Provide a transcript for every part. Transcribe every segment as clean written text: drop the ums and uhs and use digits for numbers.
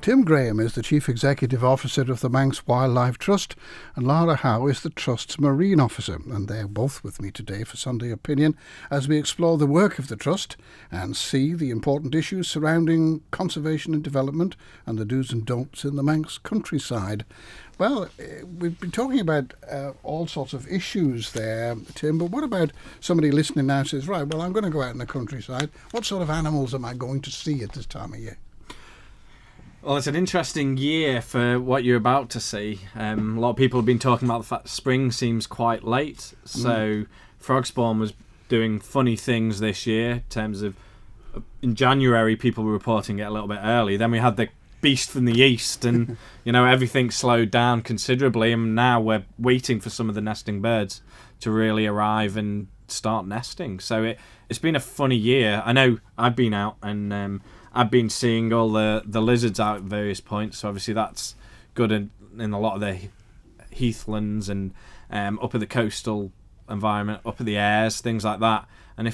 Tim Graham is the Chief Executive Officer of the Manx Wildlife Trust, and Lara Howe is the Trust's Marine Officer, and they're both with me today for Sunday Opinion as we explore the work of the Trust and see the important issues surrounding conservation and development and the do's and don'ts in the Manx countryside. Well, we've been talking about all sorts of issues there, Tim, but what about somebody listening now says, right, well, I'm going to go out in the countryside. What sort of animals am I going to see at this time of year? Well, it's an interesting year for what you're about to see. A lot of people have been talking about the fact that spring seems quite late. So Frogspawn was doing funny things this year in terms of in January people were reporting it a little bit early. Then we had the beast from the east and everything slowed down considerably, and now we're waiting for some of the nesting birds to really arrive and start nesting. So it's been a funny year. I know I've been out and I've been seeing all the lizards out at various points, so obviously that's good in a lot of the heathlands and up at the coastal environment, up at the airs, things like that. And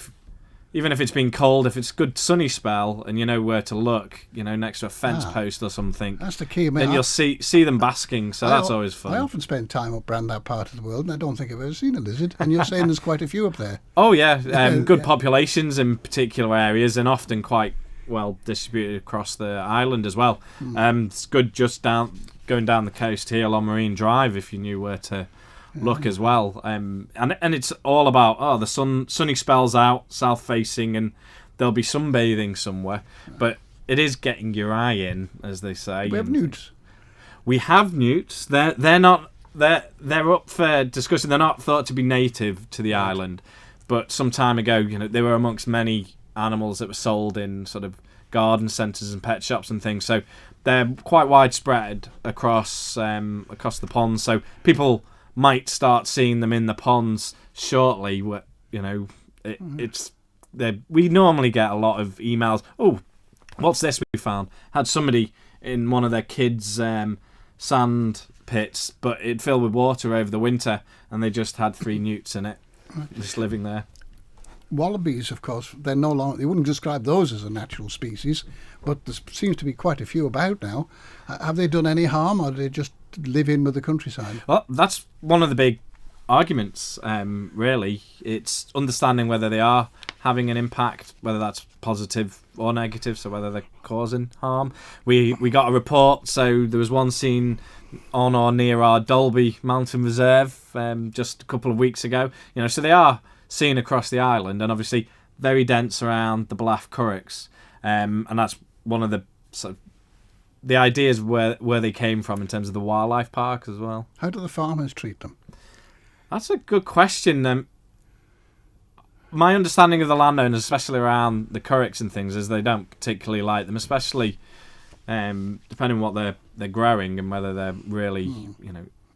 even if it's been cold, if it's a good sunny spell and you know where to look, next to a fence post or something, that's the key. Then you'll see them basking, so that's always fun. I often spend time up around that part of the world and I don't think I've ever seen a lizard, and you're saying there's quite a few up there. Oh yeah, good populations in particular areas and often quite well distributed across the island as well. It's good just going down the coast here along Marine Drive if you knew where to look as well. And it's all about the sunny spells out south facing and there'll be sunbathing somewhere, but it is getting your eye in, as they say. We have newts. We have newts. They're up for discussion. They're not thought to be native to the island, but some time ago, they were amongst many animals that were sold in sort of garden centres and pet shops and things. So they're quite widespread across the ponds. So people might start seeing them in the ponds shortly. We normally get a lot of emails. Oh, what's this we found? Had somebody in one of their kids' sand pits, but it filled with water over the winter, and they just had 3 newts in it, just living there. Wallabies, of course, they're no longer. They wouldn't describe those as a natural species, but there seems to be quite a few about now. Have they done any harm, or do they just live in with the countryside? Well, that's one of the big arguments. Really, it's understanding whether they are having an impact, whether that's positive or negative. So whether they're causing harm. We got a report. So there was one seen on or near our Dolby Mountain Reserve just a couple of weeks ago. So they are seen across the island, and obviously very dense around the Blaff Currachs, and that's one of the ideas where they came from in terms of the wildlife park as well. How do the farmers treat them? That's a good question. My understanding of the landowners, especially around the currachs and things, is they don't particularly like them, especially depending on what they're growing and whether they're really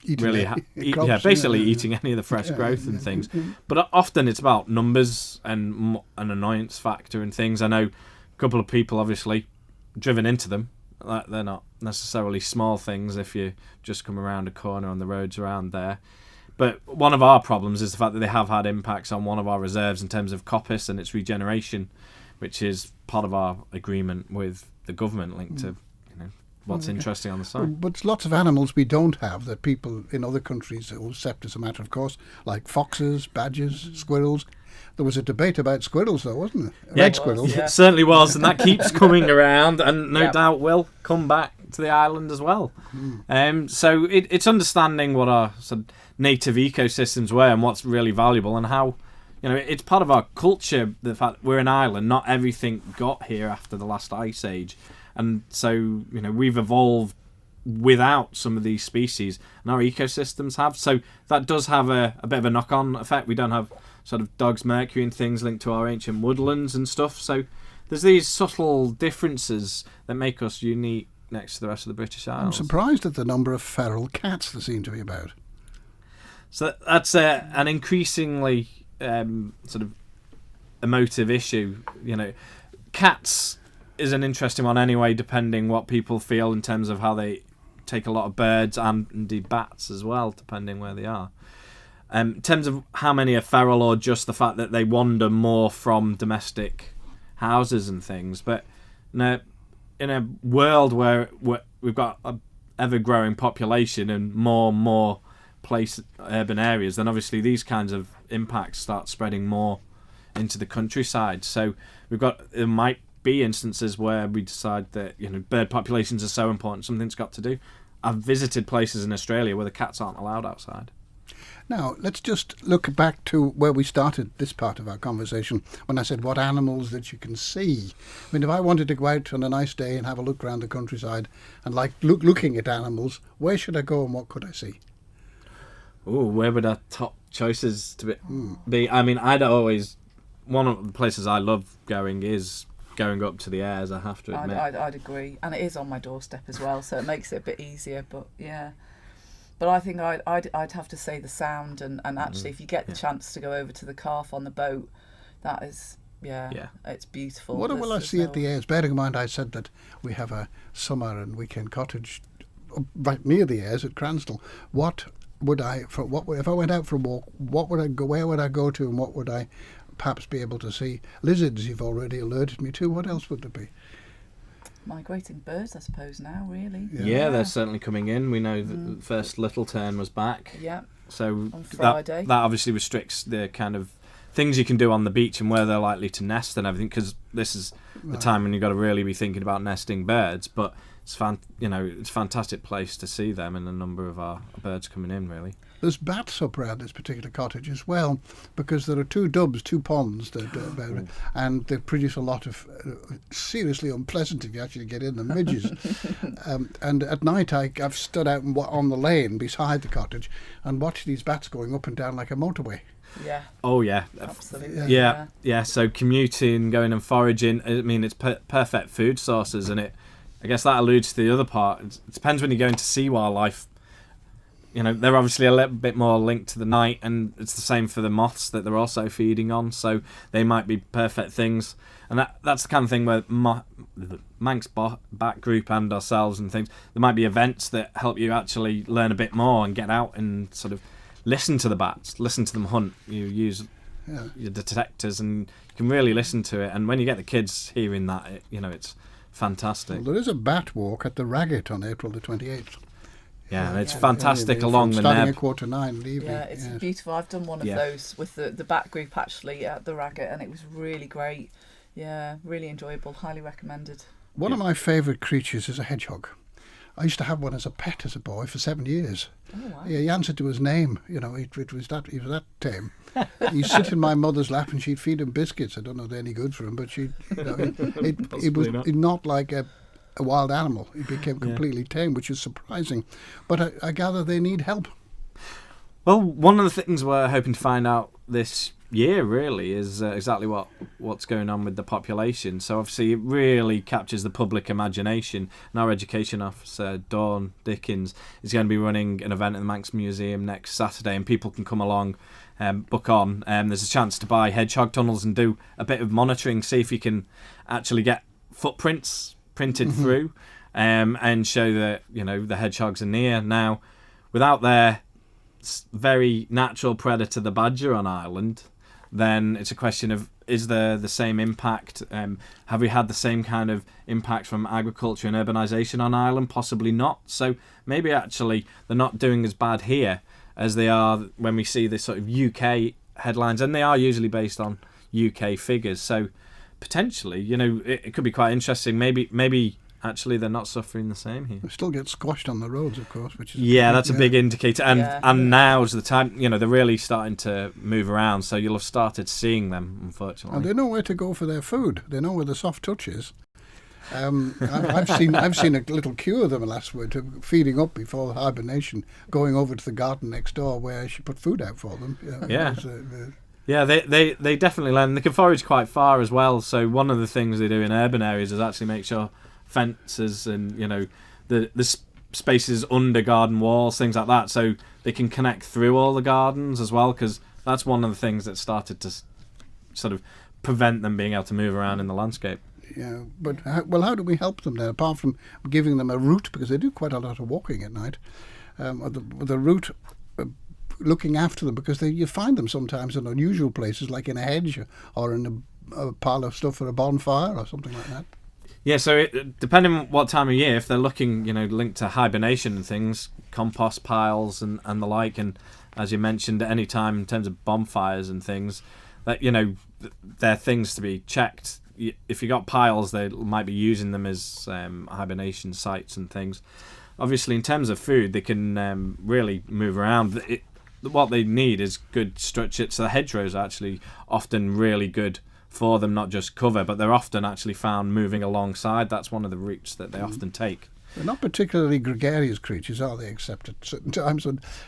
eating any of the fresh growth and things. But often it's about numbers and an annoyance factor and things. I know a couple of people obviously driven into them. They're not necessarily small things if you just come around a corner on the roads around there. But one of our problems is the fact that they have had impacts on one of our reserves in terms of coppice and its regeneration, which is part of our agreement with the government linked to what's interesting on the site. But lots of animals we don't have that people in other countries accept as a matter of course, like foxes, badgers, squirrels. There was a debate about squirrels though, wasn't there? Red squirrels. It certainly was, and that keeps coming around and no doubt will come back to the island as well. So it's understanding what our sort of native ecosystems were and what's really valuable and how it's part of our culture, the fact that we're an island, not everything got here after the last ice age. And so, we've evolved without some of these species, and our ecosystems have. So that does have a bit of a knock-on effect. We don't have sort of dogs, mercury and things linked to our ancient woodlands and stuff. So there's these subtle differences that make us unique next to the rest of the British Isles. I'm surprised at the number of feral cats there seem to be about. So that's an increasingly sort of emotive issue. Cats is an interesting one anyway, depending what people feel in terms of how they take a lot of birds and indeed bats as well, depending where they are. In terms of how many are feral or just the fact that they wander more from domestic houses and things, but in a world where we've got a ever-growing population and more urban areas, then obviously these kinds of impacts start spreading more into the countryside. So there might be instances where we decide that, you know, bird populations are so important, something's got to do. I've visited places in Australia where the cats aren't allowed outside. Now, let's just look back to where we started this part of our conversation when I said what animals that you can see. I mean, if I wanted to go out on a nice day and have a look around the countryside and like looking at animals, where should I go and what could I see? Oh, where would our top choices to be? I mean, one of the places I love going is going up to the Airs, I have to admit. I'd agree. And it is on my doorstep as well, so it makes it a bit easier, but yeah. But I think I'd have to say the Sound, and actually if you get the chance to go over to the Calf on the boat, that is, it's beautiful. What will I see at the Airs? Bearing in mind I said that we have a summer and weekend cottage right near the Airs at Cranston. If I went out for a walk, where would I go to and what would I perhaps be able to see? Lizards you've already alerted me to. What else would there be? Migrating birds, I suppose, now, really. Yeah, they're certainly coming in. We know that the first little tern was back. Yeah. So on Friday. That obviously restricts the kind of things you can do on the beach and where they're likely to nest and everything, because this is the time when you've got to really be thinking about nesting birds. But it's it's a fantastic place to see them and a number of our birds coming in, really. There's bats up around this particular cottage as well, because there are two ponds and they produce a lot of seriously unpleasant, if you actually get in them, midges. And at night I've stood out on the lane beside the cottage and watched these bats going up and down like a motorway. Yeah. Oh yeah. Absolutely. Yeah. So commuting, going and foraging. I mean, it's perfect food sources, and I guess that alludes to the other part. It depends when you go into sea wildlife. You know, they're obviously a little bit more linked to the night, and it's the same for the moths that they're also feeding on, so they might be perfect things. And that's the kind of thing where the Manx Bat Group and ourselves and things, there might be events that help you actually learn a bit more and get out and sort of listen to the bats, listen to them hunt. You use your detectors and you can really listen to it. And when you get the kids hearing that, it's fantastic. Well, there is a bat walk at the Ragget on April the 28th. Yeah, and it's fantastic along the starting Neb. at 8:45 in the evening. Yeah, it's beautiful. I've done one of those with the Bat Group actually at the Ragget, and it was really great. Yeah, really enjoyable. Highly recommended. One of my favourite creatures is a hedgehog. I used to have one as a pet as a boy for 7 years. Oh, wow. Yeah, he answered to his name. He was that tame. He'd sit in my mother's lap and she'd feed him biscuits. I don't know if they're any good for him, but he was not like a wild animal. He became completely tame, which is surprising. But I gather they need help. Well, one of the things we're hoping to find out this year really is exactly what's going on with the population. So obviously it really captures the public imagination, and our education officer Dawn Dickens is going to be running an event at the Manx Museum next Saturday, and people can come along, book on. There's a chance to buy hedgehog tunnels and do a bit of monitoring, see if you can actually get footprints printed through, and show that the hedgehogs are near. Now, without their very natural predator, the badger, on Ireland, then it's a question of, is there the same impact? Have we had the same kind of impact from agriculture and urbanisation on Ireland? Possibly not. So maybe actually they're not doing as bad here as they are when we see this sort of UK headlines, and they are usually based on UK figures. So potentially, it could be quite interesting. Maybe actually they're not suffering the same here. They still get squashed on the roads, of course, which is that's a big indicator. And now's the time. They're really starting to move around, so you'll have started seeing them, unfortunately. And they know where to go for their food. They know where the soft touch is. I've seen a little queue of them last week, feeding up before hibernation, going over to the garden next door where she put food out for them. Yeah, they definitely learn. They can forage quite far as well. So one of the things they do in urban areas is actually make sure fences and the spaces under garden walls, things like that, so they can connect through all the gardens as well, because that's one of the things that started to sort of prevent them being able to move around in the landscape. Yeah, but how do we help them then, apart from giving them a route, because they do quite a lot of walking at night, the route, looking after them, because you find them sometimes in unusual places, like in a hedge or in a pile of stuff for a bonfire or something like that. Yeah, so depending on what time of year, if they're looking, linked to hibernation and things, compost piles and the like, and as you mentioned, at any time in terms of bonfires and things, that they're things to be checked. If you got piles, they might be using them as hibernation sites and things. Obviously, in terms of food, they can really move around. What they need is good structure. So the hedgerows are actually often really good for them, not just cover, but they're often actually found moving alongside. That's one of the routes that they often take. They're not particularly gregarious creatures, are they? Except at certain times,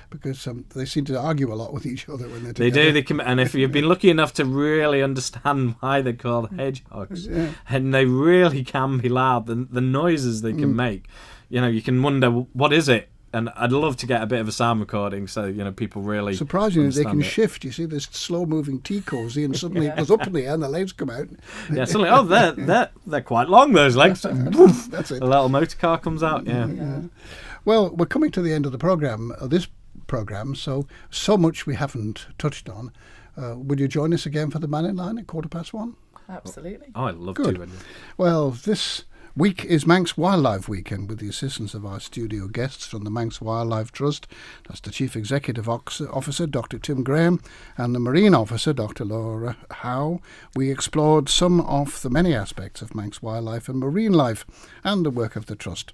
because they seem to argue a lot with each other when they're together. They do. And if you've been lucky enough to really understand why they're called hedgehogs, and they really can be loud. The noises they can make, you can wonder what is it. And I'd love to get a bit of a sound recording so people really surprisingly they can shift. You see this slow moving tea cosy, and suddenly it goes up in the air and the legs come out. Yeah, suddenly they're quite long, those legs. That's it. A little motor car comes out. Yeah. Well, we're coming to the end of the program, this program. So much we haven't touched on. Would you join us again for the Man in Line at 1:15? Absolutely. Oh, I'd love Good. to. Well, this week is Manx Wildlife Week, and with the assistance of our studio guests from the Manx Wildlife Trust, that's the Chief Executive Officer, Dr. Tim Graham, and the Marine Officer, Dr. Lara Howe, we explored some of the many aspects of Manx wildlife and marine life and the work of the Trust.